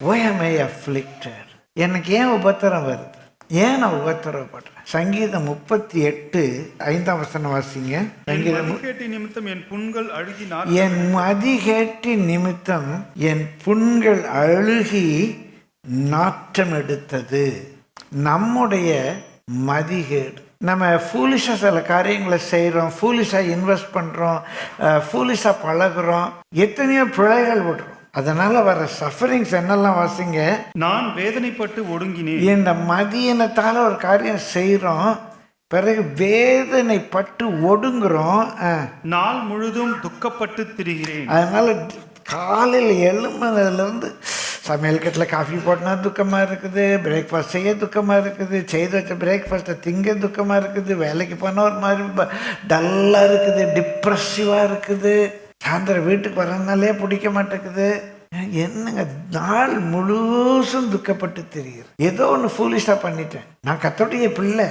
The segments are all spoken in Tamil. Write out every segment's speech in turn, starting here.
Why am I afflicted? எனக்கு ஏன் உபத்திரம் வருது? ஏன் நான் உபத்திரப்படுறேன்? சங்கீதம் 38:5 வாசிங்க. சங்கீதம் நிமித்தம் என் புண்கள் அழுகி என் மதிகேட்டி நிமித்தம் என் புண்கள் அழுகி நாற்றம் எடுத்தது. நம்முடைய மதிகேடு. நம்ம ஃபூலிஷாக சில காரியங்களை செய்கிறோம், ஃபூலிஷாக இன்வெஸ்ட் பண்ணுறோம், ஃபூலிஷாக பழகுறோம், எத்தனையோ பிழைகள் விடுறோம். அதனால வர சஃபரிங்ஸ் என்னெல்லாம் வாசிங்க. நான் வேதனைப்பட்டு ஒடுங்கினேன். இந்த மதியினத்தால ஒரு காரியம் செய்கிறோம், பிறகு வேதனைப்பட்டு ஒடுங்குறோம், நாள் முழுதும் துக்கப்பட்டு திரிகிறேன். அதனால காலையில் எழும்புனதுலேருந்து சமையல் கட்டில் காஃபி போட்டினா துக்கமாக இருக்குது, பிரேக்ஃபாஸ்ட் செய்ய துக்கமாக இருக்குது, செய்து வச்ச பிரேக்ஃபாஸ்ட்டை திங்க துக்கமாக இருக்குது, வேலைக்கு போனால் ஒரு மாதிரி டல்லாக இருக்குது, டிப்ரெசிவாக இருக்குது, சாயந்தரம் வீட்டுக்கு வரனாலே பிடிக்க மாட்டேங்குது. என்னங்க நாள் முழுசும் துக்கப்பட்டு தெரியுது. ஏதோ ஒன்று ஃபூலிஷாக பண்ணிட்டேன், நான் கர்த்தருடைய பிள்ளை,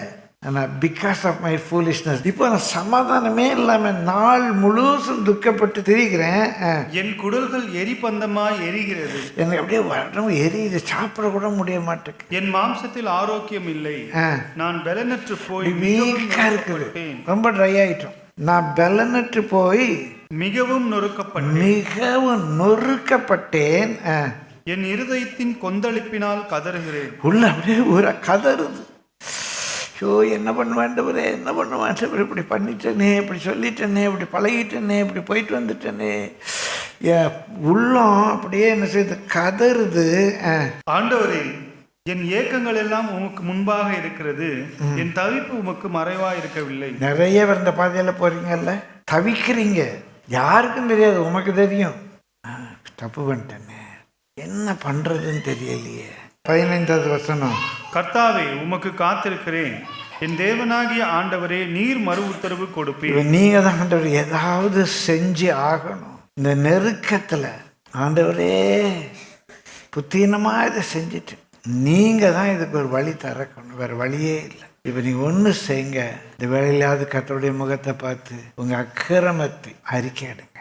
ஆனால் பிகாஸ் ஆஃப் மை ஃபூலிஷ்னஸ் இப்போ நான் சமாதானமே இல்லாமல் நாள் முழுசும் துக்கப்பட்டு திரிகிறேன். என் குடல்கள் எரிபந்தமாய் எரிகிறது. எனக்கு அப்படியே உடம்பு எரியுது, சாப்பிட கூட முடிய மாட்டேங்குது. என் மாம்சத்தில் ஆரோக்கியம் இல்லை. நான் பலனற்று போய் வீக்கா இருக்குது, ரொம்ப ட்ரை ஆயிட்டோம். நான் பலனற்று போய் மிகவும் நொறுக்கப்பட்டேன். என் இருதயத்தின் கொந்தளிப்பினால் கதறுகிறேன். உள்ள அப்படியே ஒரு கதறுது. ஷோ என்ன பண்ணுவாண்டவரே, என்ன பண்ணுவாண்டவர், இப்படி பண்ணிட்டேனே, இப்படி சொல்லிட்டேனே, இப்படி பழகிட்டேனே, இப்படி போயிட்டு வந்துட்டேனே. உள்ளம் அப்படியே என்ன செய்யுது, கதறுது. ஆண்டவரே, என் ஏக்கங்கள் எல்லாம் உமக்கு முன்பாக இருக்கிறது, என் தவிப்பு உமக்கு மறைவா இருக்கவில்லை. நிறைய பேர் இந்த பாதையில் போறீங்கல்ல, தவிக்கிறீங்க, யாருக்கும் தெரியாது, உமக்கு தெரியும். தப்பு பண்ணிட்டேனே, என்ன பண்றதுன்னு தெரியலையே. 15வது வசனம். கர்த்தாவே, உமக்கு காத்திருக்கிறேன். என் தேவனாகிய ஆண்டவரே, நீர் மறு உத்தரவு கொடுப்பீர். நீங்க தான் ஆண்டவர் ஏதாவது செஞ்சு ஆகணும். இந்த நெருக்கத்தில் ஆண்டவரே புத்தீனமா இதை செஞ்சுட்டு நீங்க தான் இதுக்கு ஒரு வழி திறக்கணும், வேற வழியே இல்லை. இப்போ நீங்க ஒன்று செய்யுங்க, இந்த வேலையிலாவது கர்த்தருடைய முகத்தை பார்த்து உங்க அக்கிரமத்தை அறிக்கையிடுங்க.